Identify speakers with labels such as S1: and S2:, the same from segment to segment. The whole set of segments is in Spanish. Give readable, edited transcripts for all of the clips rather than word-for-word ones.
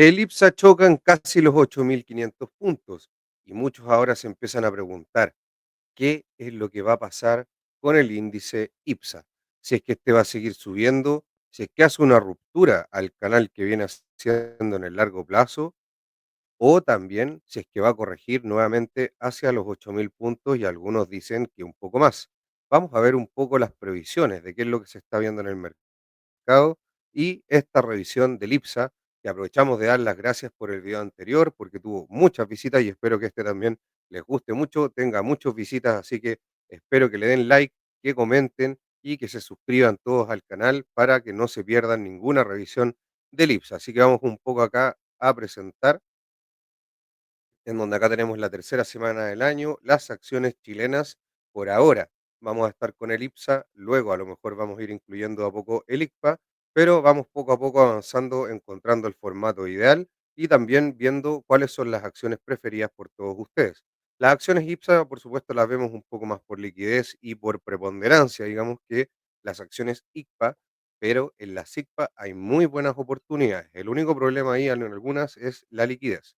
S1: El IPSA choca en casi los 8.500 puntos y muchos ahora se empiezan a preguntar qué es lo que va a pasar con el índice IPSA. Si es que este va a seguir subiendo, si es que hace una ruptura al canal que viene haciendo en el largo plazo, o también si es que va a corregir nuevamente hacia los 8.000 puntos y algunos dicen que un poco más. Vamos a ver un poco las previsiones de qué es lo que se está viendo en el mercado y esta revisión del IPSA, que aprovechamos de dar las gracias por el video anterior, porque tuvo muchas visitas y espero que este también les guste mucho, tenga muchas visitas, así que espero que le den like, que comenten y que se suscriban todos al canal para que no se pierdan ninguna revisión del IPSA. Así que vamos un poco acá a presentar en donde acá tenemos la tercera semana del año, las acciones chilenas por ahora. Vamos a estar con el IPSA, luego a lo mejor vamos a ir incluyendo a poco el ICPA, pero vamos poco a poco avanzando, encontrando el formato ideal y también viendo cuáles son las acciones preferidas por todos ustedes. Las acciones IPSA, por supuesto, las vemos un poco más por liquidez y por preponderancia, digamos, que las acciones ICPA, pero en las ICPA hay muy buenas oportunidades. El único problema ahí en algunas es la liquidez.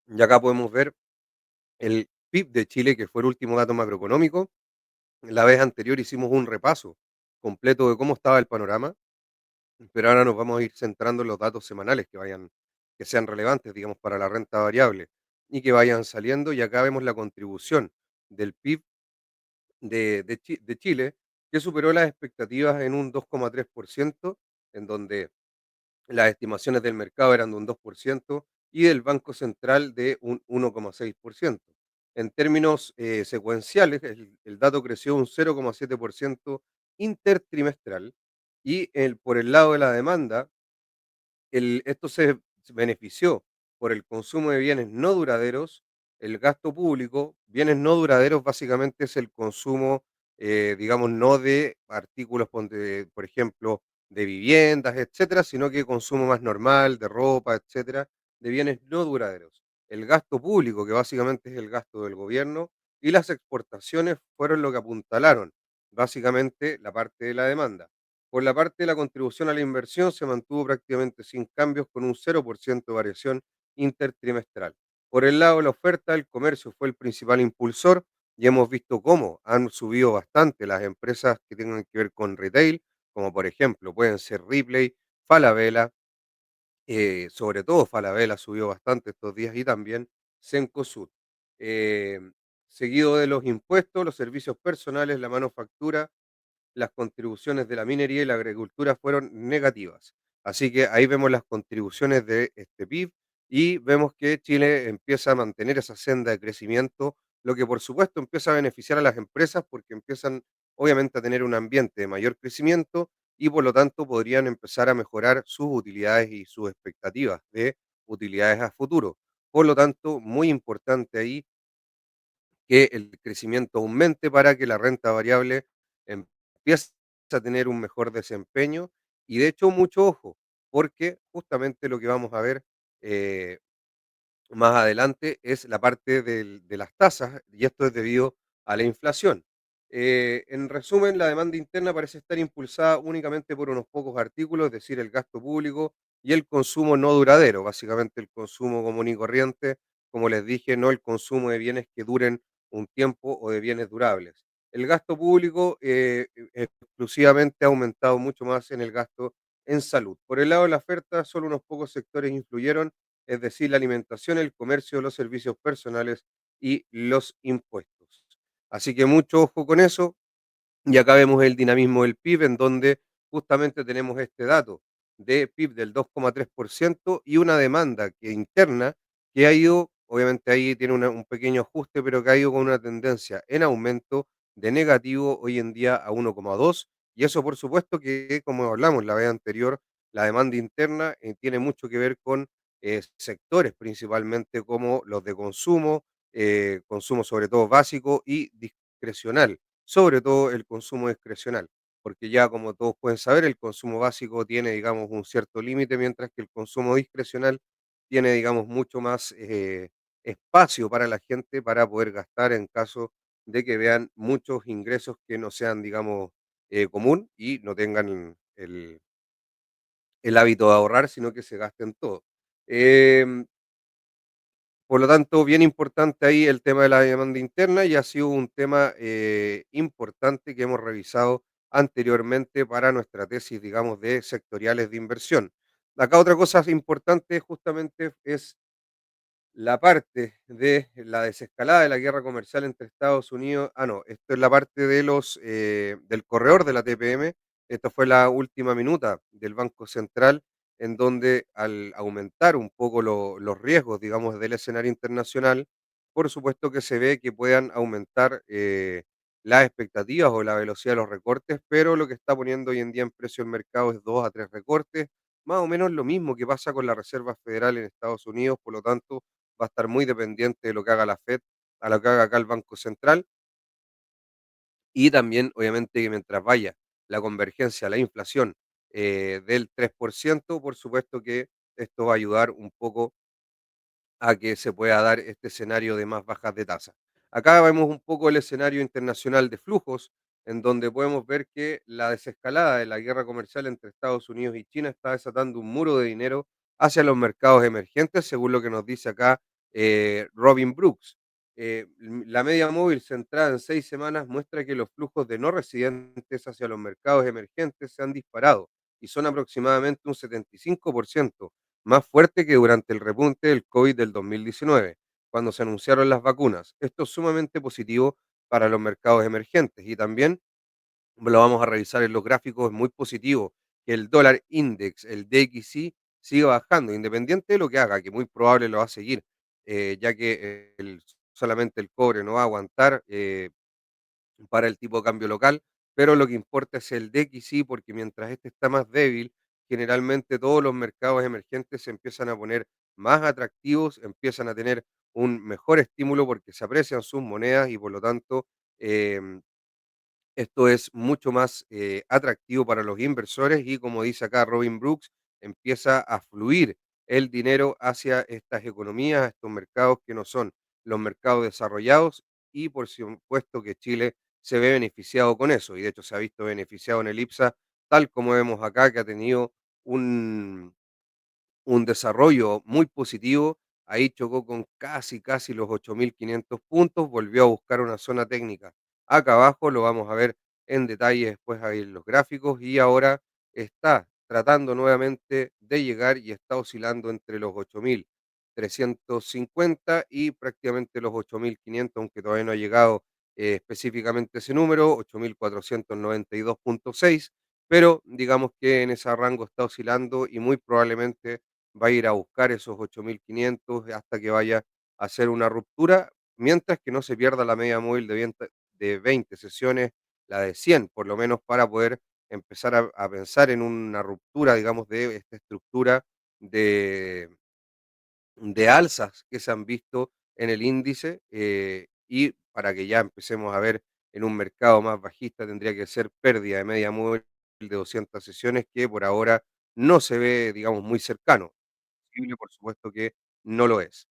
S1: Y acá podemos ver el PIB de Chile, que fue el último dato macroeconómico. La vez anterior hicimos un repaso completo de cómo estaba el panorama, pero ahora nos vamos a ir centrando en los datos semanales que sean relevantes, digamos, para la renta variable y que vayan saliendo. Y acá vemos la contribución del PIB de Chile, que superó las expectativas en un 2,3%, en donde las estimaciones del mercado eran de un 2% y del Banco Central de un 1,6%. En términos secuenciales, el dato creció un 0,7% intertrimestral y por el lado de la demanda, esto se benefició por el consumo de bienes no duraderos, el gasto público. Bienes no duraderos básicamente es el consumo, digamos, no de artículos, por ejemplo, de viviendas, etcétera, sino que consumo más normal, de ropa, etcétera, de bienes no duraderos. El gasto público, que básicamente es el gasto del gobierno, y las exportaciones fueron lo que apuntalaron básicamente la parte de la demanda. Por la parte de la contribución a la inversión se mantuvo prácticamente sin cambios con un 0% de variación intertrimestral. Por el lado de la oferta, el comercio fue el principal impulsor y hemos visto cómo han subido bastante las empresas que tengan que ver con retail, como por ejemplo pueden ser Ripley, Falabella, sobre todo Falabella subió bastante estos días y también Cencosud. Eh, Seguido de los impuestos, los servicios personales, la manufactura, las contribuciones de la minería y la agricultura fueron negativas. Así que ahí vemos las contribuciones de este PIB y vemos que Chile empieza a mantener esa senda de crecimiento, lo que por supuesto empieza a beneficiar a las empresas porque empiezan obviamente a tener un ambiente de mayor crecimiento y por lo tanto podrían empezar a mejorar sus utilidades y sus expectativas de utilidades a futuro. Por lo tanto, muy importante ahí que el crecimiento aumente para que la renta variable empiece a tener un mejor desempeño y de hecho mucho ojo, porque justamente lo que vamos a ver eh, más adelante es la parte de las tasas y esto es debido a la inflación. En resumen, la demanda interna parece estar impulsada únicamente por unos pocos artículos, es decir, el gasto público y el consumo no duradero, básicamente el consumo común y corriente, como les dije, no el consumo de bienes que duren un tiempo o de bienes durables. El gasto público exclusivamente ha aumentado mucho más en el gasto en salud. Por el lado de la oferta, solo unos pocos sectores influyeron, es decir, la alimentación, el comercio, los servicios personales y los impuestos. Así que mucho ojo con eso. Y acá vemos el dinamismo del PIB, en donde justamente tenemos este dato de PIB del 2,3% y una demanda que interna que ha ido, obviamente ahí tiene un pequeño ajuste, pero que ha ido con una tendencia en aumento de negativo hoy en día a 1,2. Y eso por supuesto que, como hablamos la vez anterior, la demanda interna tiene mucho que ver con sectores principalmente como los de consumo, consumo sobre todo básico y discrecional, sobre todo el consumo discrecional, porque ya como todos pueden saber, el consumo básico tiene, digamos, un cierto límite, mientras que el consumo discrecional tiene, digamos, mucho más espacio para la gente para poder gastar en caso de que vean muchos ingresos que no sean, digamos, común y no tengan el hábito de ahorrar, sino que se gasten todo. Em, por lo tanto, bien importante ahí el tema de la demanda interna y ha sido un tema importante que hemos revisado anteriormente para nuestra tesis, digamos, de sectoriales de inversión. Acá otra cosa importante justamente es la parte de la desescalada de la guerra comercial entre Estados Unidos, no, esto es la parte de del corredor de la TPM, esto fue la última minuta del Banco Central, en donde al aumentar un poco los riesgos, digamos, del escenario internacional, por supuesto que se ve que puedan aumentar las expectativas o la velocidad de los recortes, pero lo que está poniendo hoy en día en precio el mercado es 2 a 3 recortes, más o menos lo mismo que pasa con la Reserva Federal en Estados Unidos, por lo tanto, va a estar muy dependiente de lo que haga la Fed, a lo que haga acá el Banco Central y también, obviamente, que mientras vaya la convergencia, la inflación del 3%, por supuesto que esto va a ayudar un poco a que se pueda dar este escenario de más bajas de tasa. Acá vemos un poco el escenario internacional de flujos, en donde podemos ver que la desescalada de la guerra comercial entre Estados Unidos y China está desatando un muro de dinero hacia los mercados emergentes, según lo que nos dice acá Robin Brooks. La media móvil centrada en 6 semanas muestra que los flujos de no residentes hacia los mercados emergentes se han disparado y son aproximadamente un 75% más fuerte que durante el repunte del COVID del 2019, cuando se anunciaron las vacunas. Esto es sumamente positivo para los mercados emergentes y también lo vamos a revisar en los gráficos, es muy positivo que el dólar index, el DXY, siga bajando, independiente de lo que haga, que muy probable lo va a seguir, ya que solamente el cobre no va a aguantar. Para el tipo de cambio local, pero lo que importa es el DXY porque mientras este está más débil, generalmente todos los mercados emergentes se empiezan a poner más atractivos, empiezan a tener un mejor estímulo porque se aprecian sus monedas y por lo tanto em, esto es mucho más atractivo para los inversores y como dice acá Robin Brooks, empieza a fluir el dinero hacia estas economías, estos mercados que no son los mercados desarrollados y por supuesto que Chile se ve beneficiado con eso y de hecho se ha visto beneficiado en el IPSA, tal como vemos acá que ha tenido un desarrollo muy positivo. Ahí chocó con casi los 8.500 puntos, volvió a buscar una zona técnica. Acá abajo lo vamos a ver en detalle después ahí en los gráficos y ahora está tratando nuevamente de llegar y está oscilando entre los 8.350 y prácticamente los 8.500, aunque todavía no ha llegado específicamente ese número, 8.492,6, pero digamos que en ese rango está oscilando y muy probablemente va a ir a buscar esos 8.500 hasta que vaya a hacer una ruptura, mientras que no se pierda la media móvil de 20 sesiones, la de 100 por lo menos, para poder empezar a pensar en una ruptura, digamos, de esta estructura de, de alzas que se han visto en el índice y para que ya empecemos a ver en un mercado más bajista tendría que ser pérdida de media móvil de 200 sesiones que por ahora no se ve, digamos, muy cercano posible, por supuesto que no lo es.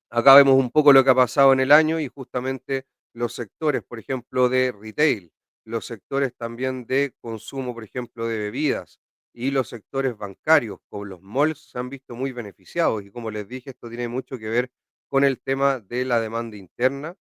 S1: Acá vemos un poco lo que ha pasado en el año y justamente los sectores, por ejemplo, de retail, los sectores también de consumo, por ejemplo, de bebidas y los sectores bancarios, como los malls, se han visto muy beneficiados y como les dije, esto tiene mucho que ver con el tema de la demanda interna,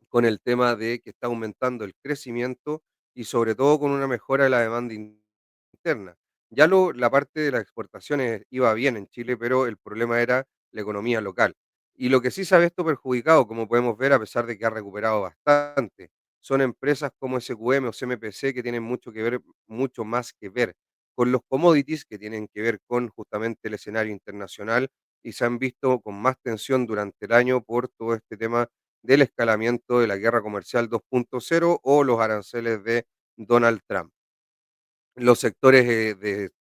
S1: con el tema de que está aumentando el crecimiento y sobre todo con una mejora de la demanda interna. Ya la parte de las exportaciones iba bien en Chile, pero el problema era la economía local. Y lo que sí se ha visto perjudicado, como podemos ver, a pesar de que ha recuperado bastante, son empresas como SQM o CMPC que tienen mucho que ver, mucho más que ver con los commodities, que tienen que ver con justamente el escenario internacional y se han visto con más tensión durante el año por todo este tema del escalamiento de la guerra comercial 2.0 o los aranceles de Donald Trump. Los sectores de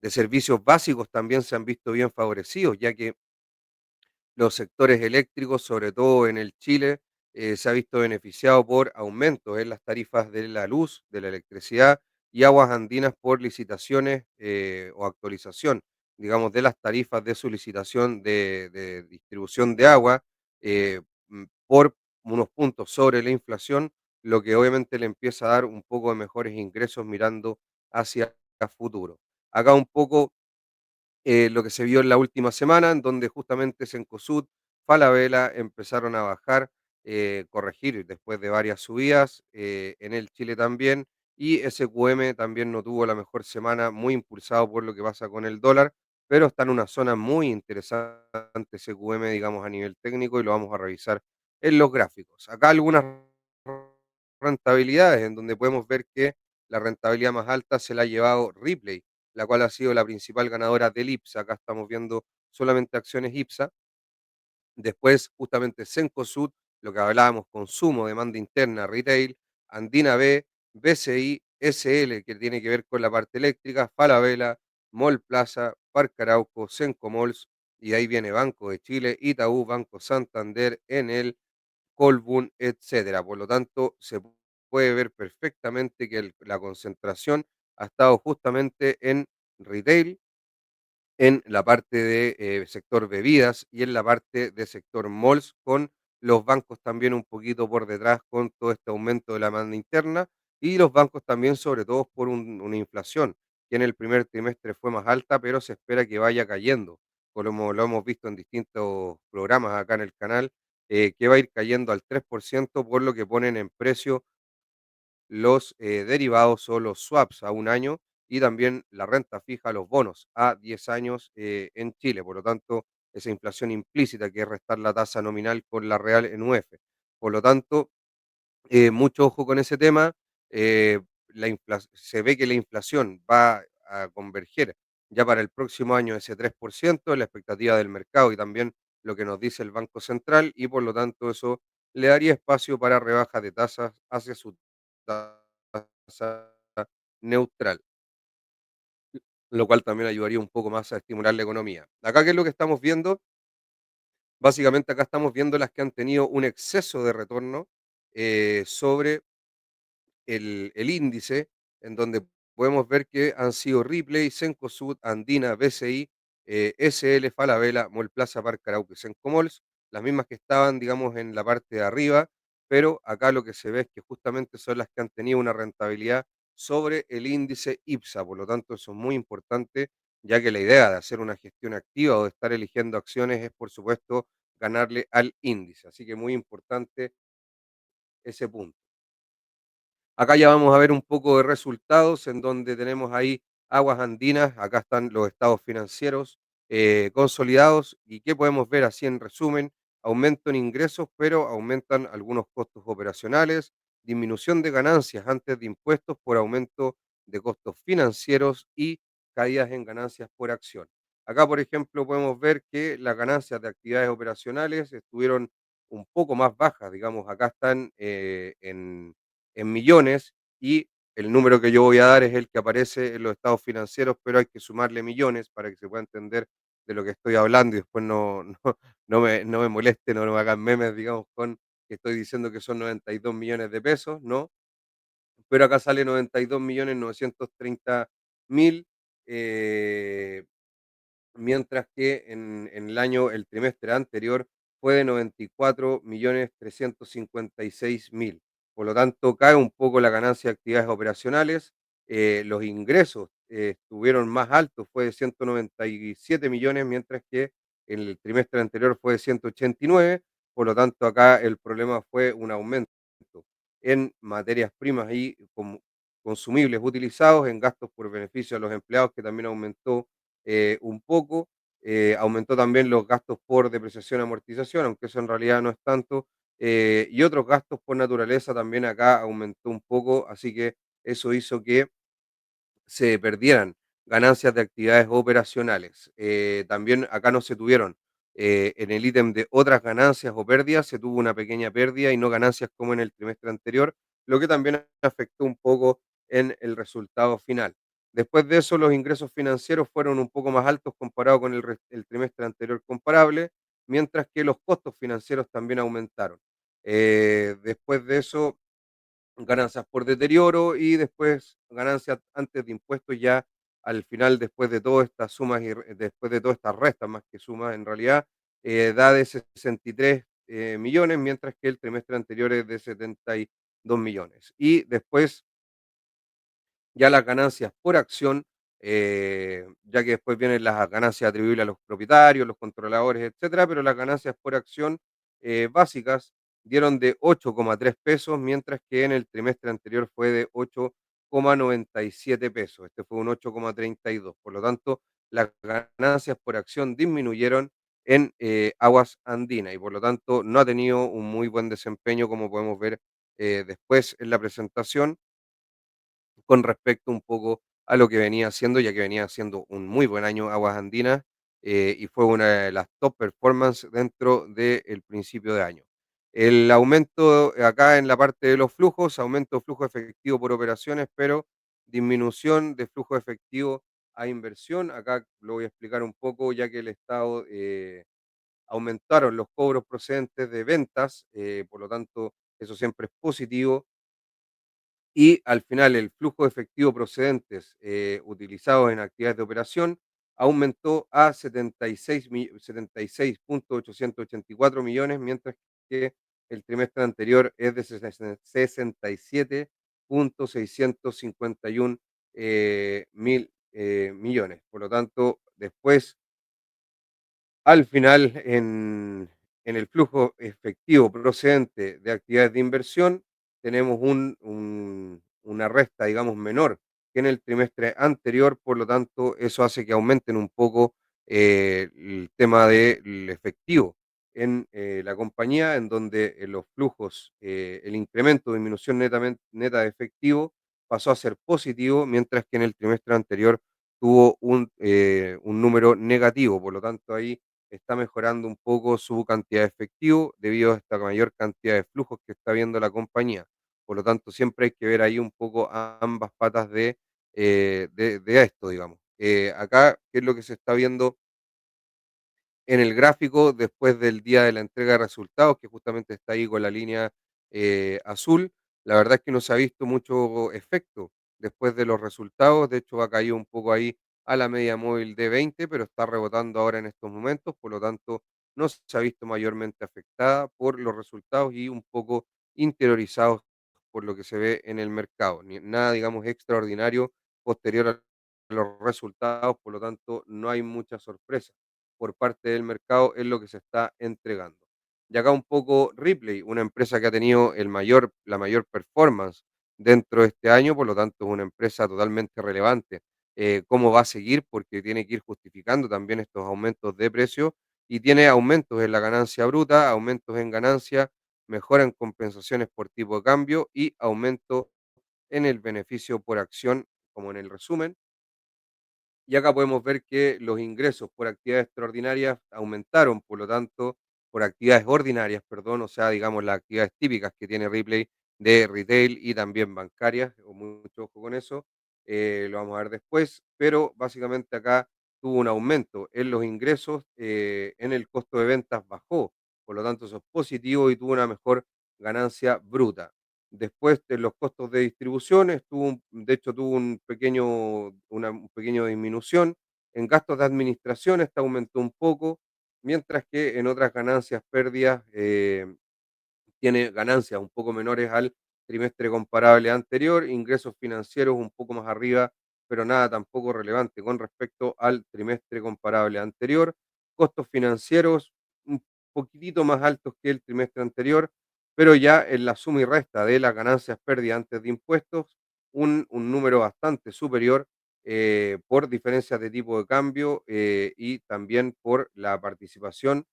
S1: servicios básicos también se han visto bien favorecidos, ya que los sectores eléctricos, sobre todo en el Chile, se ha visto beneficiado por aumentos en las tarifas de la luz, de la electricidad y aguas andinas por licitaciones o actualización, digamos, de las tarifas de su licitación de distribución de agua por unos puntos sobre la inflación, lo que obviamente le empieza a dar un poco de mejores ingresos mirando hacia futuro. Acá un poco lo que se vio en la última semana, en donde justamente Cencosud, Falabella empezaron a bajar, corregir después de varias subidas, en el Chile también, y SQM también no tuvo la mejor semana, muy impulsado por lo que pasa con el dólar, pero está en una zona muy interesante SQM, digamos, a nivel técnico, y lo vamos a revisar en los gráficos. Acá algunas rentabilidades en donde podemos ver que la rentabilidad más alta se la ha llevado Ripley, la cual ha sido la principal ganadora del IPSA. Acá estamos viendo solamente acciones IPSA. Después, justamente Cencosud, lo que hablábamos, consumo, demanda interna, retail, Andina B, BCI, SL, que tiene que ver con la parte eléctrica, Falabella, Mall Plaza, Parque Arauco, Malls, y ahí viene Banco de Chile, Itaú, Banco Santander, Enel, Colbún, etcétera. Por lo tanto, se puede ver perfectamente que la concentración ha estado justamente en retail, en la parte de sector bebidas y en la parte de sector malls, con los bancos también un poquito por detrás con todo este aumento de la demanda interna, y los bancos también sobre todo por una inflación que en el primer trimestre fue más alta, pero se espera que vaya cayendo, como lo hemos visto en distintos programas acá en el canal, que va a ir cayendo al 3% por lo que ponen en precio los derivados o los swaps a un año, y también la renta fija, los bonos a 10 años en Chile. Por lo tanto, esa inflación implícita que es restar la tasa nominal con la real en UF. Por lo tanto, mucho ojo con ese tema. Se ve que la inflación va a converger ya para el próximo año ese 3%, la expectativa del mercado y también lo que nos dice el Banco Central, y por lo tanto eso le daría espacio para rebajas de tasas hacia su tasa neutral, lo cual también ayudaría un poco más a estimular la economía. Acá, ¿qué es lo que estamos viendo? Básicamente acá estamos viendo las que han tenido un exceso de retorno sobre el índice, en donde podemos ver que han sido Ripley, Cencosud, Andina, BCI, SL, Falabella, Mallplaza, Parque Arauco y Sencomalls, las mismas que estaban, digamos, en la parte de arriba, pero acá lo que se ve es que justamente son las que han tenido una rentabilidad sobre el índice IPSA. Por lo tanto, eso es muy importante, ya que la idea de hacer una gestión activa o de estar eligiendo acciones es, por supuesto, ganarle al índice. Así que muy importante ese punto. Acá ya vamos a ver un poco de resultados en donde tenemos ahí aguas andinas, acá están los estados financieros consolidados, y qué podemos ver así en resumen: aumento en ingresos, pero aumentan algunos costos operacionales, disminución de ganancias antes de impuestos por aumento de costos financieros y caídas en ganancias por acción. Acá, por ejemplo, podemos ver que las ganancias de actividades operacionales estuvieron un poco más bajas, digamos, acá están en millones, y el número que yo voy a dar es el que aparece en los estados financieros, pero hay que sumarle millones para que se pueda entender de lo que estoy hablando, y después no me molesten o no me hagan memes, digamos, con que estoy diciendo que son 92 millones de pesos, no, pero acá sale 92.930.000, eh, mientras que en el trimestre anterior fue de 94.356.000. Por lo tanto, cae un poco la ganancia de actividades operacionales. Los ingresos estuvieron más altos, fue de 197 millones, mientras que en el trimestre anterior fue de 189. Por lo tanto, acá el problema fue un aumento en materias primas y consumibles utilizados, en gastos por beneficio a los empleados, que también aumentó un poco. Aumentó también los gastos por depreciación y amortización, aunque eso en realidad no es tanto. Y otros gastos por naturaleza también acá aumentó un poco, así que eso hizo que se perdieran ganancias de actividades operacionales. También acá no se tuvieron, en el ítem de otras ganancias o pérdidas, se tuvo una pequeña pérdida y no ganancias como en el trimestre anterior, lo que también afectó un poco en el resultado final. Después de eso, los ingresos financieros fueron un poco más altos comparado con el trimestre anterior comparable, mientras que los costos financieros también aumentaron. Después de eso, ganancias por deterioro, y después ganancias antes de impuestos ya al final, después de todas estas sumas y después de todas estas restas, más que sumas en realidad, da de 63 millones, mientras que el trimestre anterior es de 71. 2 millones. Y después ya las ganancias por acción, ya que después vienen las ganancias atribuibles a los propietarios, los controladores, etcétera, pero las ganancias por acción básicas dieron de 8,3 pesos, mientras que en el trimestre anterior fue de 8,97 pesos. Este fue un 8,32. Por lo tanto, las ganancias por acción disminuyeron en aguas andinas y por lo tanto no ha tenido un muy buen desempeño, como podemos ver después en la presentación con respecto un poco a lo que venía haciendo, ya que venía haciendo un muy buen año Aguas Andinas, y fue una de las top performance dentro del principio de año. El aumento acá en la parte de los flujos, aumento de flujo efectivo por operaciones, pero disminución de flujo efectivo a inversión. Acá lo voy a explicar un poco, ya que el Estado aumentaron los cobros procedentes de ventas, por lo tanto, eso siempre es positivo y al final el flujo de efectivo procedentes utilizados en actividades de operación aumentó a 76.884 millones, mientras que el trimestre anterior es de 67.651 mil millones. Por lo tanto, después al final, en el flujo efectivo procedente de actividades de inversión, tenemos una resta, digamos, menor que en el trimestre anterior, por lo tanto, eso hace que aumenten un poco el tema del efectivo en la compañía, en donde los flujos, el incremento de disminución neta de efectivo pasó a ser positivo, mientras que en el trimestre anterior tuvo un número negativo, por lo tanto ahí está mejorando un poco su cantidad de efectivo debido a esta mayor cantidad de flujos que está viendo la compañía. Por lo tanto, siempre hay que ver ahí un poco ambas patas de esto, digamos. Acá, ¿qué es lo que se está viendo en el gráfico después del día de la entrega de resultados, que justamente está ahí con la línea azul? La verdad es que no se ha visto mucho efecto después de los resultados. De hecho, ha caído un poco ahí a la media móvil de 20, pero está rebotando ahora en estos momentos. Por lo tanto, no se ha visto mayormente afectada por los resultados y un poco interiorizados por lo que se ve en el mercado. Nada, digamos, extraordinario posterior a los resultados. Por lo tanto, no hay mucha sorpresa por parte del mercado en lo que se está entregando. Y acá un poco Ripley, una empresa que ha tenido la mayor performance dentro de este año, por lo tanto es una empresa totalmente relevante. ¿Cómo va a seguir? Porque tiene que ir justificando también estos aumentos de precio y tiene aumentos en la ganancia bruta, aumentos en ganancia, mejora en compensaciones por tipo de cambio y aumento en el beneficio por acción, como en el resumen. Y acá podemos ver que los ingresos por actividades extraordinarias aumentaron, por lo tanto, por actividades ordinarias, perdón, o sea, digamos las actividades típicas que tiene Ripley de retail y también bancarias, o mucho ojo con eso, lo vamos a ver después, pero básicamente acá tuvo un aumento en los ingresos, en el costo de ventas bajó, por lo tanto eso es positivo y tuvo una mejor ganancia bruta. Después de los costos de distribución, de hecho tuvo un pequeño disminución. En gastos de administración, esta aumentó un poco, mientras que en otras ganancias, pérdidas, tiene ganancias un poco menores al trimestre comparable anterior, ingresos financieros un poco más arriba, pero nada tampoco relevante con respecto al trimestre comparable anterior. Costos financieros un poquitito más altos que el trimestre anterior, pero ya en la suma y resta de las ganancias pérdidas antes de impuestos, un número bastante superior por diferencias de tipo de cambio y también por la participación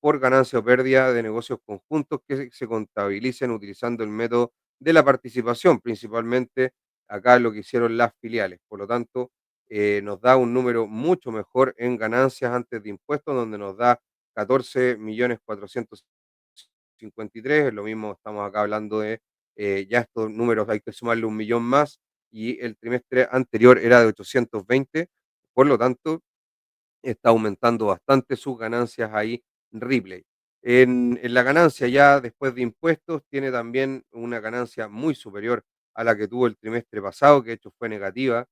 S1: por ganancia o pérdida de negocios conjuntos que se contabilicen utilizando el método de la participación, principalmente acá lo que hicieron las filiales. Por lo tanto, nos da un número mucho mejor en ganancias antes de impuestos, donde nos da 14.453.000. Lo mismo estamos acá hablando de, ya estos números hay que sumarle 1 millón más y el trimestre anterior era de 820. Por lo tanto, está aumentando bastante sus ganancias ahí Ripley. En la ganancia ya después de impuestos tiene también una ganancia muy superior a la que tuvo el trimestre pasado, que de hecho fue negativa.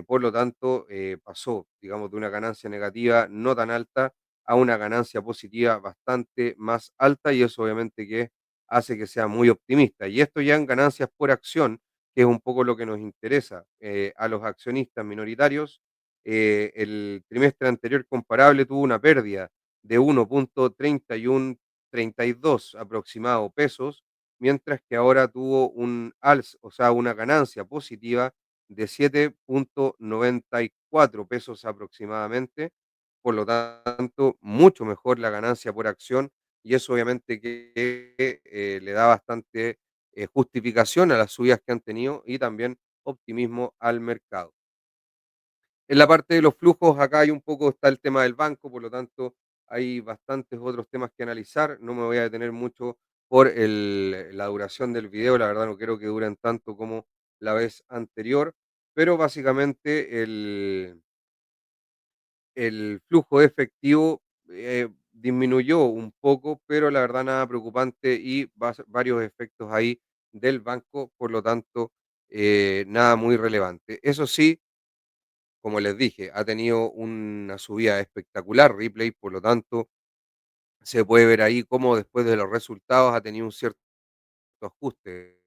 S1: Por lo tanto, pasó, digamos, de una ganancia negativa no tan alta a una ganancia positiva bastante más alta y eso obviamente que hace que sea muy optimista. Y esto ya en ganancias por acción, que es un poco lo que nos interesa a los accionistas minoritarios, el trimestre anterior comparable tuvo una pérdida de 1,3132 aproximado pesos, mientras que ahora tuvo un alza, o sea, una ganancia positiva de 7,94 pesos aproximadamente. Por lo tanto, mucho mejor la ganancia por acción y eso obviamente que le da bastante justificación a las subidas que han tenido y también optimismo al mercado. En la parte de los flujos, acá hay un poco, está el tema del banco, por lo tanto, hay bastantes otros temas que analizar. No me voy a detener mucho por la duración del video, la verdad no quiero que duren tanto como la vez anterior, pero básicamente el flujo de efectivo disminuyó un poco, pero la verdad nada preocupante y varios efectos ahí del banco, por lo tanto, nada muy relevante. Eso sí, como les dije, ha tenido una subida espectacular Ripley, por lo tanto, se puede ver ahí cómo después de los resultados ha tenido un cierto ajuste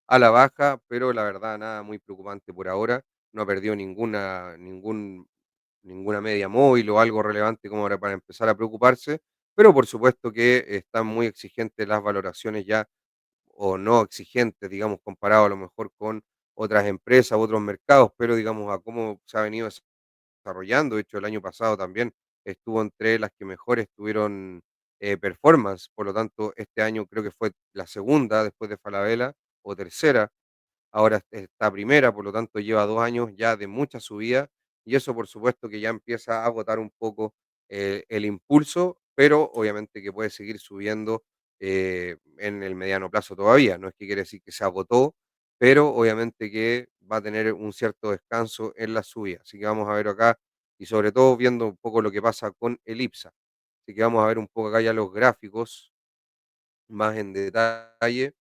S1: a la baja, pero la verdad nada muy preocupante por ahora. No ha perdido ninguna media móvil o algo relevante como para empezar a preocuparse, pero por supuesto que están muy exigentes las valoraciones ya, o no exigentes, digamos, comparado a lo mejor con otras empresas, otros mercados, pero digamos a cómo se ha venido desarrollando. De hecho, el año pasado también estuvo entre las que mejor estuvieron performance, por lo tanto, este año creo que fue la segunda después de Falabella o tercera. Ahora está primera, por lo tanto lleva 2 años ya de mucha subida, y eso por supuesto que ya empieza a agotar un poco, el impulso, pero obviamente que puede seguir subiendo, en el mediano plazo todavía. No es que quiere decir que se agotó, pero obviamente que va a tener un cierto descanso en la subida. Así que vamos a ver acá, y sobre todo viendo un poco lo que pasa con el IPSA. Así que vamos a ver un poco acá ya los gráficos más en detalle,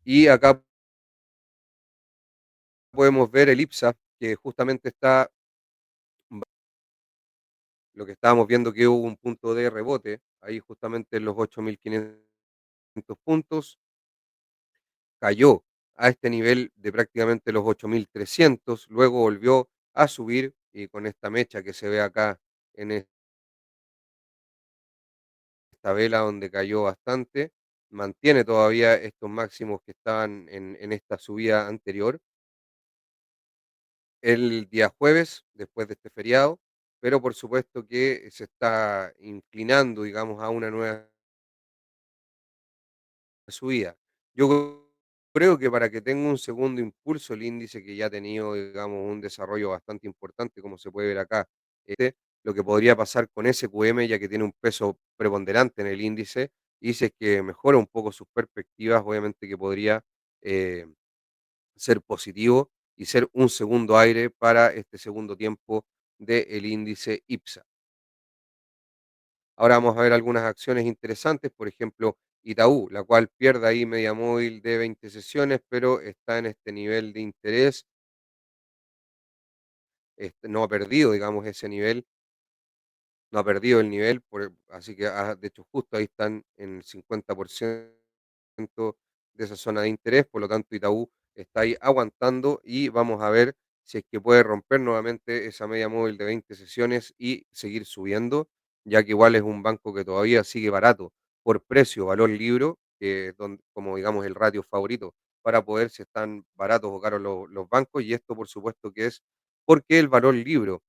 S1: y acá podemos ver el IPSA, que justamente está lo que estábamos viendo, que hubo un punto de rebote, ahí justamente en los 8.500 puntos, cayó a este nivel de prácticamente los 8.300, luego volvió a subir y con esta mecha que se ve acá en esta vela donde cayó bastante, mantiene todavía estos máximos que estaban en esta subida anterior el día jueves, después de este feriado, pero por supuesto que se está inclinando, digamos, a una nueva subida. Yo creo que para que tenga un segundo impulso el índice, que ya ha tenido, digamos, un desarrollo bastante importante, como se puede ver acá, lo que podría pasar con SQM, ya que tiene un peso preponderante en el índice, y si es que mejora un poco sus perspectivas, obviamente que podría eh, ser positivo y ser un segundo aire para este segundo tiempo del índice IPSA. Ahora vamos a ver algunas acciones interesantes, por ejemplo, Itaú, la cual pierde ahí media móvil de 20 sesiones, pero está en este nivel de interés, no ha perdido, digamos, ese nivel, no ha perdido el nivel, así que de hecho justo ahí están en el 50% de esa zona de interés, por lo tanto Itaú está ahí aguantando y vamos a ver si es que puede romper nuevamente esa media móvil de 20 sesiones y seguir subiendo, ya que igual es un banco que todavía sigue barato por precio, valor libro, que es como digamos el ratio favorito para poder si están baratos o caros los bancos, y esto por supuesto que es porque el valor libro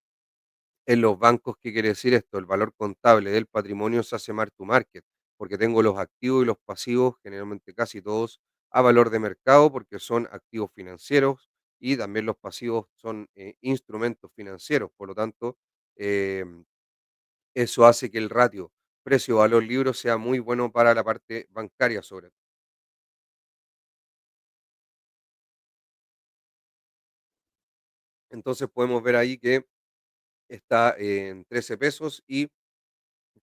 S1: en los bancos, ¿qué quiere decir esto? El valor contable del patrimonio se hace mark to market, porque tengo los activos y los pasivos, generalmente casi todos, a valor de mercado, porque son activos financieros y también los pasivos son instrumentos financieros. Por lo tanto, em, eso hace que el ratio precio-valor libro sea muy bueno para la parte bancaria sobre todo. Entonces podemos ver ahí que está en 13 pesos y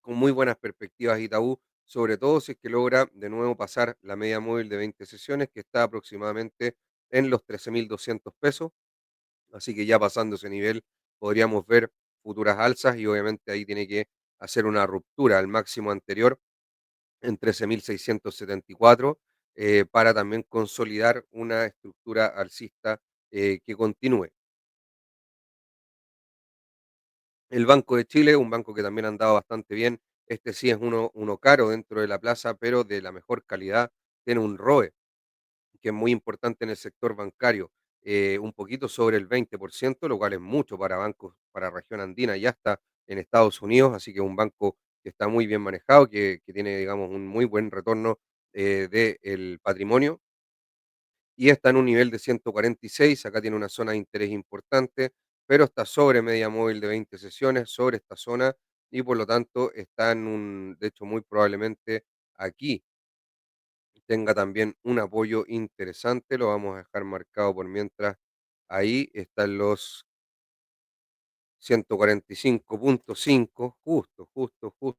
S1: con muy buenas perspectivas Itaú, sobre todo si es que logra de nuevo pasar la media móvil de 20 sesiones, que está aproximadamente en los 13.200 pesos. Así que ya pasando ese nivel, podríamos ver futuras alzas y obviamente ahí tiene que hacer una ruptura al máximo anterior en 13.674 para también consolidar una estructura alcista que continúe. El Banco de Chile, un banco que también ha andado bastante bien, este sí es uno caro dentro de la plaza, pero de la mejor calidad, tiene un ROE que es muy importante en el sector bancario, un poquito sobre el 20%, lo cual es mucho para bancos, para región andina y hasta en Estados Unidos, así que es un banco que está muy bien manejado, que tiene, digamos, un muy buen retorno del patrimonio y está en un nivel de 146, acá tiene una zona de interés importante, pero está sobre media móvil de 20 sesiones, sobre esta zona y por lo tanto está en de hecho muy probablemente aquí tenga también un apoyo interesante, lo vamos a dejar marcado por mientras. Ahí están los 145.5, justo, justo, justo.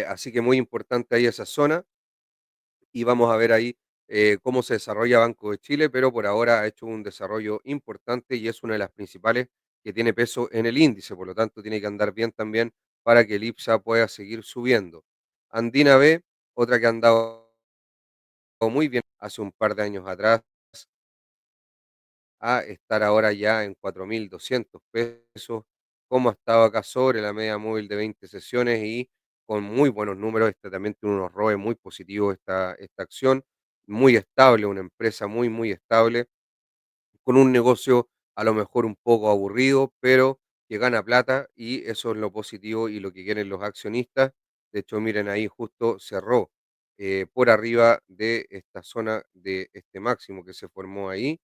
S1: Así que muy importante ahí esa zona y vamos a ver ahí cómo se desarrolla Banco de Chile, pero por ahora ha hecho un desarrollo importante y es una de las principales que tiene peso en el índice, por lo tanto tiene que andar bien también para que el IPSA pueda seguir subiendo. Andina B, otra que ha andado muy bien hace un par de años atrás, a estar ahora ya en 4.200 pesos, como ha estado acá sobre la media móvil de 20 sesiones y con muy buenos números. Este también tiene unos ROE muy positivos esta acción, muy estable, una empresa muy, muy estable con un negocio a lo mejor un poco aburrido, pero que gana plata y eso es lo positivo y lo que quieren los accionistas. De hecho, miren ahí justo cerró por arriba de esta zona de este máximo que se formó ahí.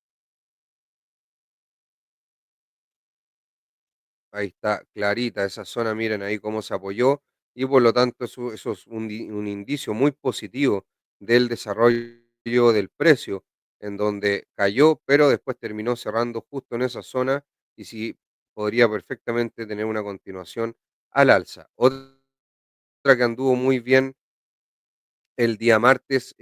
S1: Ahí está clarita esa zona, miren ahí cómo se apoyó y por lo tanto eso es un indicio muy positivo del desarrollo del precio, en donde cayó, pero después terminó cerrando justo en esa zona y sí podría perfectamente tener una continuación al alza. Otra que anduvo muy bien el día martes,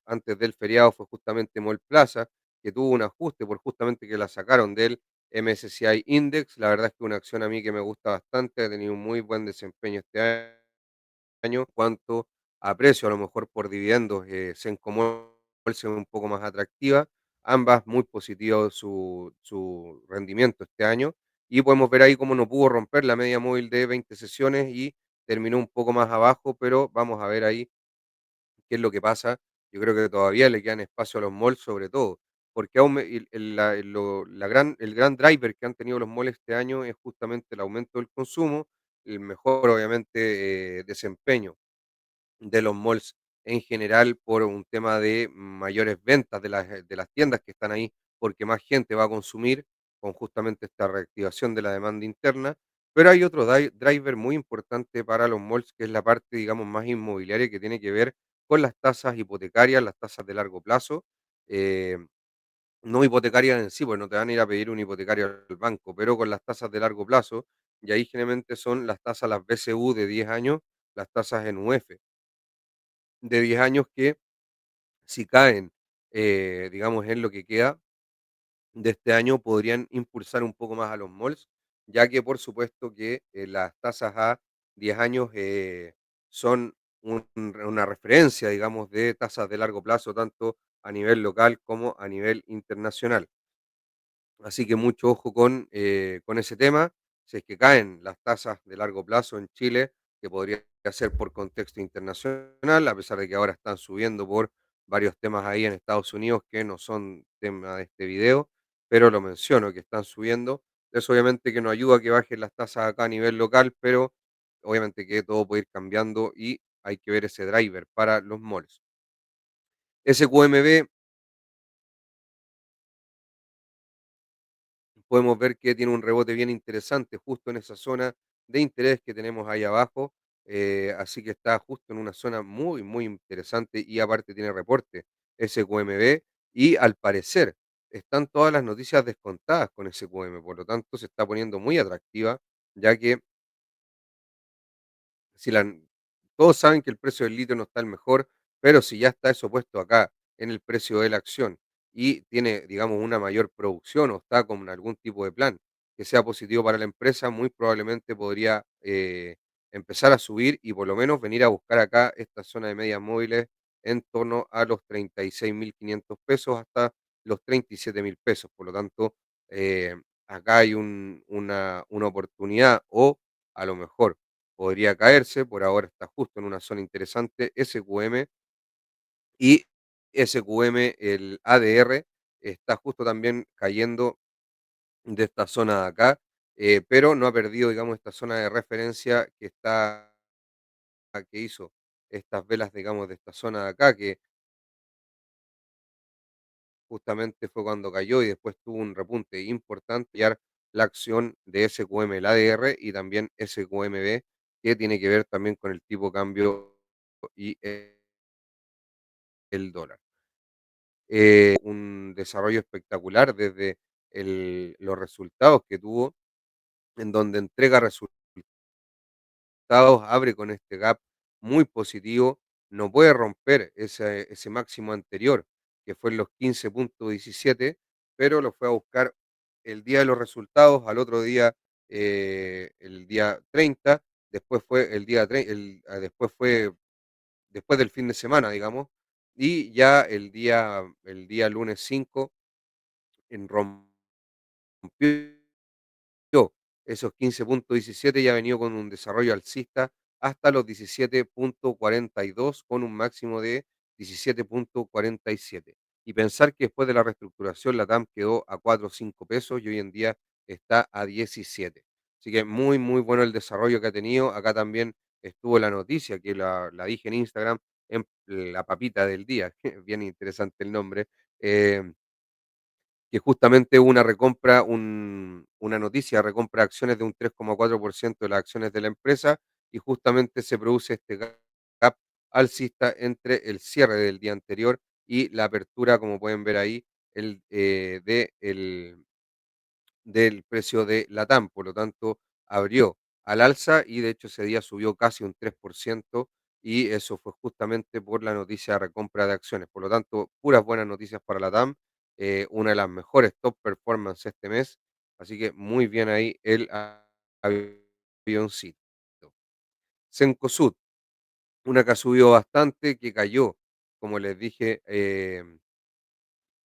S1: antes del feriado, fue justamente Mallplaza, que tuvo un ajuste por justamente que la sacaron del MSCI Index. La verdad es que una acción a mí que me gusta bastante, ha tenido un muy buen desempeño este año. Cuanto a precio, a lo mejor por dividendos, Sencomol se ve un poco más atractiva. Ambas muy positivas su rendimiento este año. Y podemos ver ahí cómo no pudo romper la media móvil de 20 sesiones y terminó un poco más abajo, pero vamos a ver ahí qué es lo que pasa. Yo creo que todavía le quedan espacio a los malls, sobre todo, porque aún el gran driver que han tenido los malls este año es justamente el aumento del consumo, el mejor, obviamente, desempeño de los malls en general por un tema de mayores ventas de las tiendas que están ahí, porque más gente va a consumir con justamente esta reactivación de la demanda interna. Pero hay otro driver muy importante para los malls, que es la parte, digamos, más inmobiliaria que tiene que ver con las tasas hipotecarias, las tasas de largo plazo. eh, no hipotecarias en sí, pues no te van a ir a pedir un hipotecario al banco, pero con las tasas de largo plazo, y ahí generalmente son las tasas, las BCU de 10 años, las tasas en UF de 10 años que si caen, digamos, en lo que queda de este año, podrían impulsar un poco más a los malls, ya que por supuesto que las tasas a 10 años son una referencia, digamos, de tasas de largo plazo, tanto a nivel local como a nivel internacional. Así que mucho ojo con ese tema. Si es que caen las tasas de largo plazo en Chile, que podría ser por contexto internacional, a pesar de que ahora están subiendo por varios temas ahí en Estados Unidos que no son tema de este video, pero lo menciono que están subiendo. Eso obviamente que no ayuda a que bajen las tasas acá a nivel local, pero obviamente que todo puede ir cambiando y hay que ver ese driver para los malls. SQMB podemos ver que tiene un rebote bien interesante justo en esa zona de interés que tenemos ahí abajo. Así que está justo en una zona muy, muy interesante y aparte tiene reporte SQMB y al parecer están todas las noticias descontadas con SQM, por lo tanto se está poniendo muy atractiva, ya que si la todos saben que el precio del litio no está el mejor, pero si ya está eso puesto acá en el precio de la acción y tiene, digamos, una mayor producción o está con algún tipo de plan que sea positivo para la empresa, muy probablemente podría empezar a subir y por lo menos venir a buscar acá esta zona de medias móviles en torno a los 36.500 pesos hasta los 37.000 pesos. Por lo tanto, acá hay una oportunidad o a lo mejor podría caerse, por ahora está justo en una zona interesante, SQM y SQM, el ADR, está justo también cayendo de esta zona de acá, pero no ha perdido, digamos, esta zona de referencia que hizo estas velas, digamos, de esta zona de acá, que justamente fue cuando cayó y después tuvo un repunte importante, y la acción de SQM, el ADR, y también SQMB, que tiene que ver también con el tipo de cambio y el dólar. Un desarrollo espectacular desde los resultados que tuvo, en donde entrega resultados, abre con este gap muy positivo, no puede romper ese máximo anterior, que fue en los 15.17, pero lo fue a buscar el día de los resultados, al otro día, el día 30, después fue el día después fue después del fin de semana, digamos, y ya el día lunes 5 rompió esos 15.17 y ha venido con un desarrollo alcista hasta los 17.42 con un máximo de 17.47. Y pensar que después de la reestructuración la TAM quedó a 4 o 5 pesos y hoy en día está a 17. Así que muy, muy bueno el desarrollo que ha tenido. Acá también estuvo la noticia que la dije en Instagram, en la papita del día, bien interesante el nombre, eh, que justamente hubo una recompra, una noticia de recompra de acciones de un 3,4% de las acciones de la empresa y justamente se produce este gap alcista entre el cierre del día anterior y la apertura, como pueden ver ahí, del precio de Latam. Por lo tanto, abrió al alza y de hecho ese día subió casi un 3% y eso fue justamente por la noticia de recompra de acciones. Por lo tanto, puras buenas noticias para Latam, una de las mejores top performance este mes, así que muy bien ahí el avioncito. Cencosud, una que ha subido bastante, que cayó, como les dije,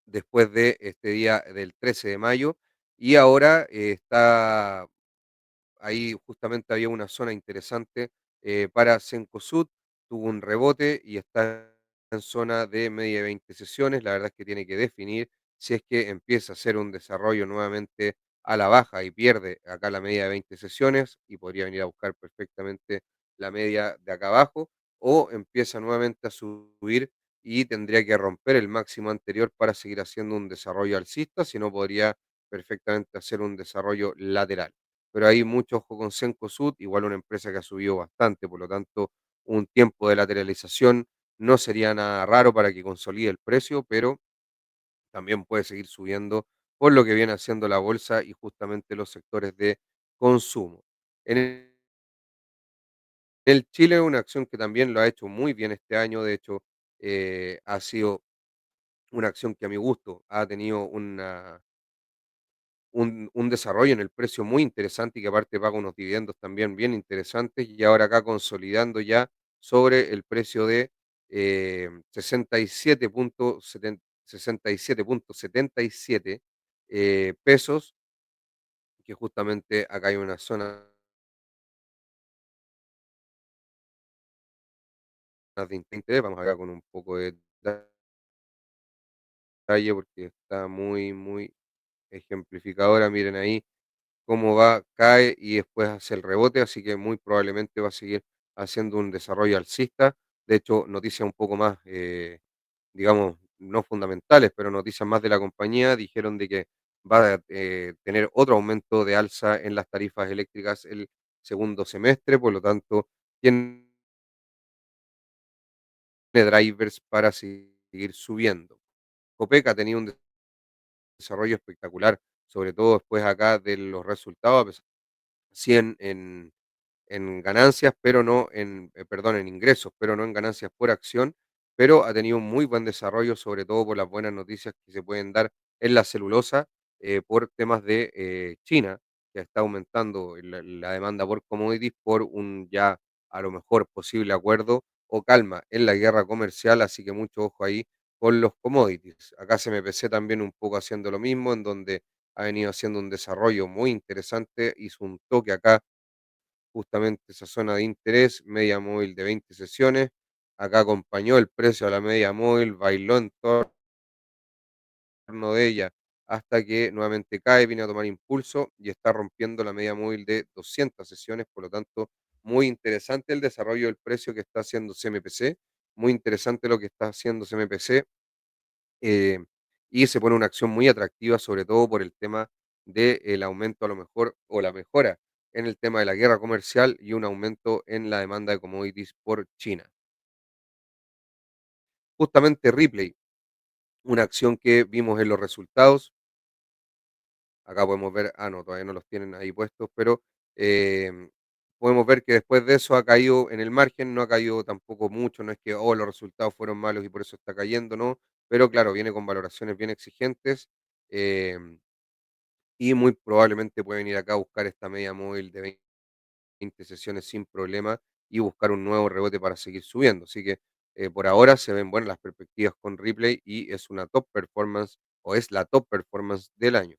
S1: después de este día del 13 de mayo y ahora está ahí justamente había una zona interesante para Cencosud, tuvo un rebote y está en zona de media de 20 sesiones. La verdad es que tiene que definir si es que empieza a hacer un desarrollo nuevamente a la baja y pierde acá la media de 20 sesiones y podría venir a buscar perfectamente la media de acá abajo o empieza nuevamente a subir y tendría que romper el máximo anterior para seguir haciendo un desarrollo alcista, si no podría perfectamente hacer un desarrollo lateral, pero hay mucho ojo con Cencosud, igual una empresa que ha subido bastante, por lo tanto, un tiempo de lateralización no sería nada raro para que consolide el precio, pero también puede seguir subiendo por lo que viene haciendo la bolsa y justamente los sectores de consumo. En el Chile, una acción que también lo ha hecho muy bien este año, de hecho, ha sido una acción que a mi gusto ha tenido un desarrollo en el precio muy interesante y que aparte paga unos dividendos también bien interesantes y ahora acá consolidando ya sobre el precio de 67.77 pesos, que justamente acá hay una zona de interés. Vamos acá con un poco de detalle porque está muy, muy ejemplificadora. Miren ahí cómo va, cae y después hace el rebote, así que muy probablemente va a seguir haciendo un desarrollo alcista. De hecho, noticias un poco más, digamos, no fundamentales, pero noticias más de la compañía dijeron de que va a tener otro aumento de alza en las tarifas eléctricas el segundo semestre, por lo tanto, tiene drivers para seguir subiendo. Copec ha tenido un desarrollo espectacular, sobre todo después acá de los resultados, a pesar sí en ganancias, pero no perdón, en ingresos, pero no en ganancias por acción, pero ha tenido un muy buen desarrollo, sobre todo por las buenas noticias que se pueden dar en la celulosa por temas de China. que está aumentando la demanda por commodities por un ya a lo mejor posible acuerdo o calma en la guerra comercial, así que mucho ojo ahí con los commodities. Acá CMPC también un poco haciendo lo mismo, en donde ha venido haciendo un desarrollo muy interesante, hizo un toque acá, justamente esa zona de interés, media móvil de 20 sesiones, acá acompañó el precio a la media móvil, bailó en torno de ella hasta que nuevamente cae, viene a tomar impulso y está rompiendo la media móvil de 200 sesiones, por lo tanto, muy interesante el desarrollo del precio que está haciendo CMPC, muy interesante lo que está haciendo CMPC, eh, y se pone una acción muy atractiva, sobre todo por el tema del aumento a lo mejor o la mejora en el tema de la guerra comercial y un aumento en la demanda de commodities por China. Justamente Ripley, una acción que vimos en los resultados. Acá podemos ver, no, todavía no los tienen ahí puestos, pero podemos ver que después de eso ha caído en el margen, no ha caído tampoco mucho, no es que oh, los resultados fueron malos y por eso está cayendo, no, pero claro, viene con valoraciones bien exigentes y muy probablemente pueden ir acá a buscar esta media móvil de 20 sesiones sin problema y buscar un nuevo rebote para seguir subiendo. Así que por ahora se ven buenas las perspectivas con Ripley y es una top performance o es la top performance del año.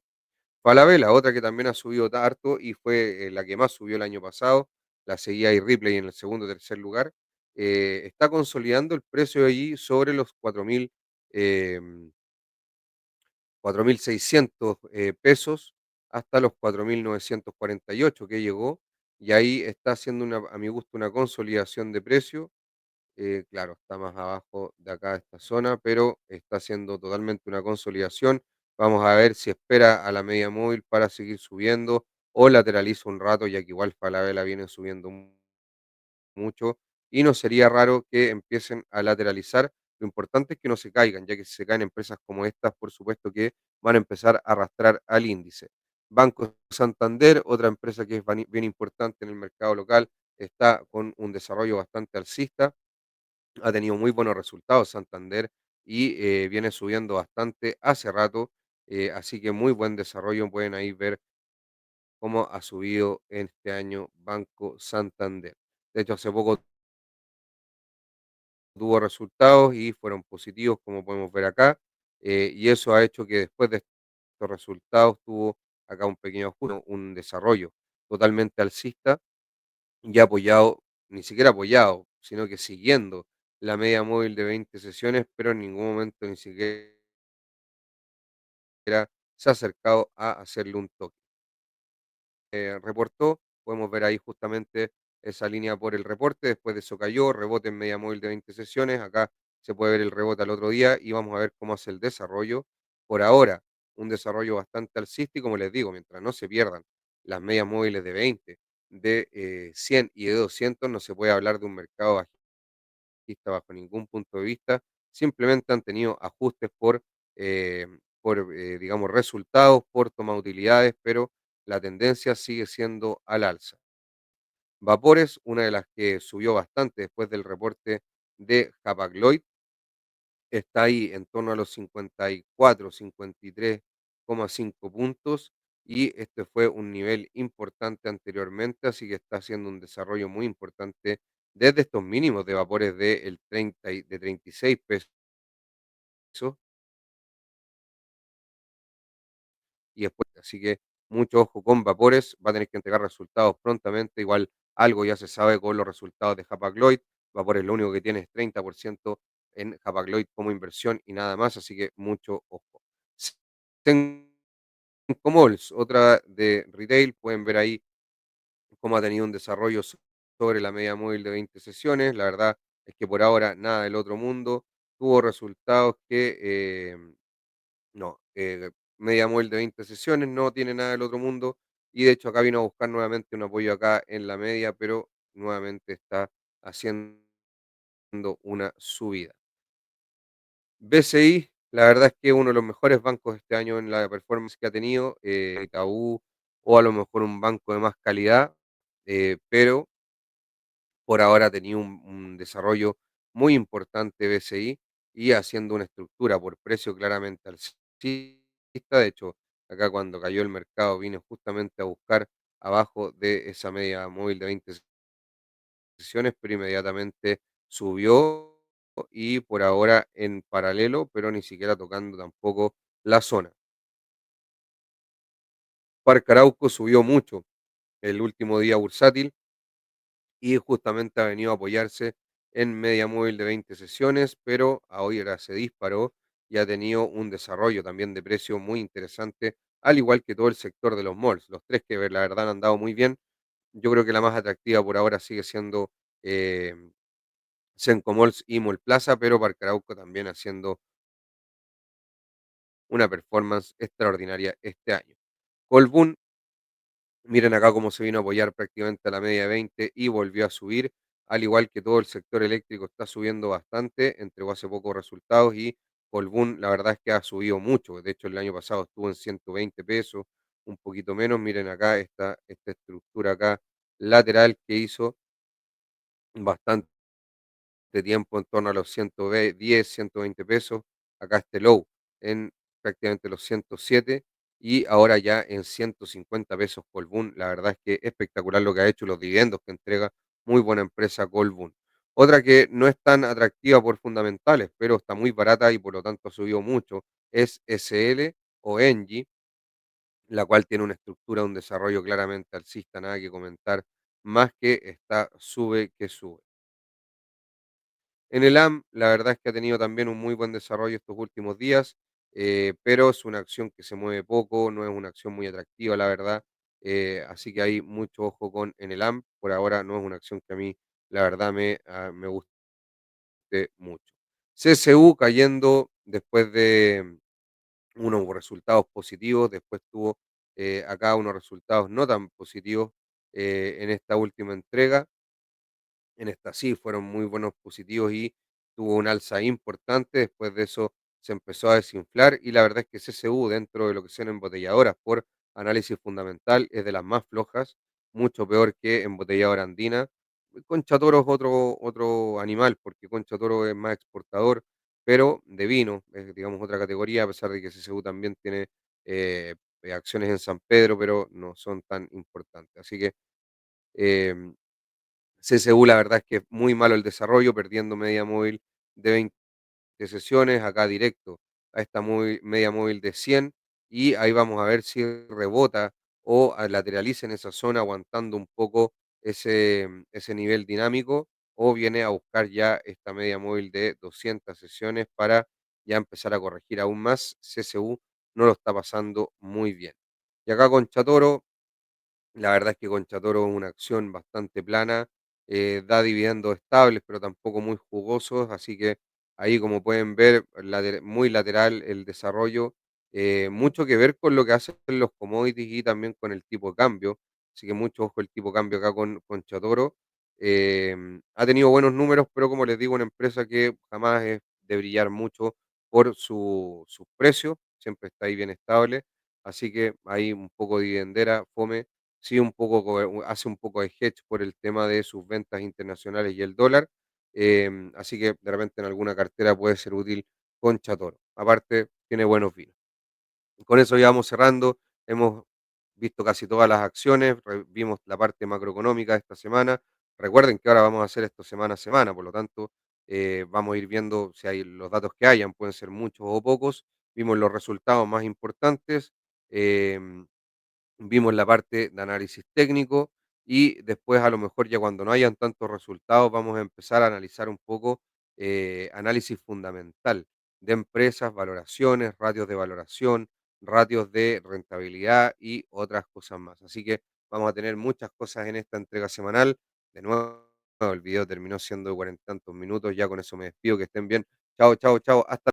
S1: Falabella, otra que también ha subido harto y fue la que más subió el año pasado, la seguía ahí Ripley en el segundo o tercer lugar, está consolidando el precio de allí sobre los 4.600 pesos hasta los 4.948 que llegó y ahí está haciendo a mi gusto una consolidación de precio. Claro, está más abajo de acá esta zona, pero está haciendo totalmente una consolidación. Vamos a ver si espera a la media móvil para seguir subiendo o lateraliza un rato, ya que igual Falabella viene subiendo mucho y no sería raro que empiecen a lateralizar. Lo importante es que no se caigan, ya que si se caen empresas como estas, por supuesto que van a empezar a arrastrar al índice. Banco Santander, otra empresa que es bien importante en el mercado local, está con un desarrollo bastante alcista, ha tenido muy buenos resultados Santander y viene subiendo bastante hace rato, así que muy buen desarrollo, pueden ahí ver cómo ha subido en este año Banco Santander. De hecho, hace poco tuvo resultados y fueron positivos, como podemos ver acá, y eso ha hecho que después de estos resultados tuvo acá un pequeño ajuste, un desarrollo totalmente alcista y apoyado, ni siquiera apoyado, sino que siguiendo la media móvil de 20 sesiones, pero en ningún momento ni siquiera se ha acercado a hacerle un toque. Reportó, podemos ver ahí justamente esa línea por el reporte, después de eso cayó, rebote en media móvil de 20 sesiones, acá se puede ver el rebote al otro día y vamos a ver cómo hace el desarrollo. Por ahora, un desarrollo bastante alcista y como les digo, mientras no se pierdan las medias móviles de 20, de 100 y de 200, no se puede hablar de un mercado bajista bajo ningún punto de vista, simplemente han tenido ajustes digamos, resultados, por toma de utilidades, pero la tendencia sigue siendo al alza. Vapores, una de las que subió bastante después del reporte de Hapag-Lloyd, está ahí en torno a los 54, 53,5 puntos y este fue un nivel importante anteriormente, así que está haciendo un desarrollo muy importante desde estos mínimos de vapores de 36 pesos y después, así que mucho ojo con Vapores, va a tener que entregar resultados prontamente, igual algo ya se sabe con los resultados de Hapag-Lloyd, Vapores lo único que tiene es 30% en Hapag-Lloyd como inversión y nada más, así que mucho ojo. Tenco Malls, otra de retail, pueden ver ahí cómo ha tenido un desarrollo sobre la media móvil de 20 sesiones, la verdad es que por ahora nada del otro mundo, tuvo resultados que no, media móvil de 20 sesiones, no tiene nada del otro mundo. Y de hecho acá vino a buscar nuevamente un apoyo acá en la media, pero nuevamente está haciendo una subida. BCI, la verdad es que uno de los mejores bancos este año en la performance que ha tenido, Itaú o a lo mejor un banco de más calidad, pero por ahora ha tenido un desarrollo muy importante BCI y haciendo una estructura por precio claramente alcista. De hecho, Acá cuando cayó el mercado vine justamente a buscar abajo de esa media móvil de 20 sesiones, pero inmediatamente subió y por ahora en paralelo, pero ni siquiera tocando tampoco la zona. Parque Arauco subió mucho el último día bursátil y justamente ha venido a apoyarse en media móvil de 20 sesiones, pero ahora se disparó y ha tenido un desarrollo también de precio muy interesante, al igual que todo el sector de los malls. Los tres que la verdad han dado muy bien. Yo creo que la más atractiva por ahora sigue siendo eh, Senco Malls y Mall Plaza, pero Parque Arauco también haciendo una performance extraordinaria este año. Colbún, miren acá cómo se vino a apoyar prácticamente a la media de 20 y volvió a subir, al igual que todo el sector eléctrico está subiendo bastante, entregó hace poco resultados y Colbún la verdad es que ha subido mucho, de hecho el año pasado estuvo en 120 pesos, un poquito menos, miren acá esta estructura acá lateral que hizo bastante de tiempo en torno a los 110, 120 pesos. Acá este low en prácticamente los 107 y ahora ya en 150 pesos Colbún. La verdad es que espectacular lo que ha hecho, los dividendos que entrega, muy buena empresa Colbún. Otra que no es tan atractiva por fundamentales, pero está muy barata y por lo tanto ha subido mucho, es SL o Engie, la cual tiene una estructura, un desarrollo claramente alcista, nada que comentar, más que está sube que sube. En el AM, la verdad es que ha tenido también un muy buen desarrollo estos últimos días, pero es una acción que se mueve poco, no es una acción muy atractiva, la verdad. Así que hay mucho ojo con en el AM. Por ahora no es una acción que a mí, la verdad, me guste mucho. CSU cayendo después de unos resultados positivos, después tuvo acá unos resultados no tan positivos en esta última entrega. En esta sí fueron muy buenos positivos y tuvo un alza importante. Después de eso se empezó a desinflar y la verdad es que CSU dentro de lo que son embotelladoras por análisis fundamental es de las más flojas, mucho peor que embotelladora andina. Concha Toro es otro animal porque Concha Toro es más exportador, pero de vino, es digamos otra categoría, a pesar de que CSU también tiene eh, acciones en San Pedro, pero no son tan importantes. Así que em, CSU la verdad es que es muy malo el desarrollo, perdiendo media móvil de 20 sesiones, acá directo a esta media móvil de 100 y ahí vamos a ver si rebota o lateraliza en esa zona aguantando un poco ese nivel dinámico o viene a buscar ya esta media móvil de 200 sesiones para ya empezar a corregir aún más. CSU no lo está pasando muy bien. Y acá con Chatoro la verdad es que Conchatoro es una acción bastante plana, da dividendos estables, pero tampoco muy jugosos, así que ahí como pueden ver, muy lateral el desarrollo, mucho que ver con lo que hacen los commodities y también con el tipo de cambio, así que mucho ojo el tipo de cambio acá con Conchatoro. Ha tenido buenos números, pero como les digo, una empresa que jamás es de brillar mucho por sus precios, siempre está ahí bien estable, así que ahí un poco dividendera, fome, sí un poco hace un poco de hedge por el tema de sus ventas internacionales y el dólar, así que de repente en alguna cartera puede ser útil con Toro. Aparte, tiene buenos vinos. Con eso ya vamos cerrando. Hemos visto casi todas las acciones, vimos la parte macroeconómica de esta semana. Recuerden que ahora vamos a hacer esto semana a semana, por lo tanto, vamos a ir viendo si hay los datos que hayan, pueden ser muchos o pocos. Vimos los resultados más importantes. em, Vimos la parte de análisis técnico y después a lo mejor ya cuando no hayan tantos resultados vamos a empezar a analizar un poco análisis fundamental de empresas, valoraciones, ratios de valoración, ratios de rentabilidad y otras cosas más. Así que vamos a tener muchas cosas en esta entrega semanal. De nuevo, el video terminó siendo de 40 y tantos minutos, ya con eso me despido, que estén bien. Chao, chao, chao. Hasta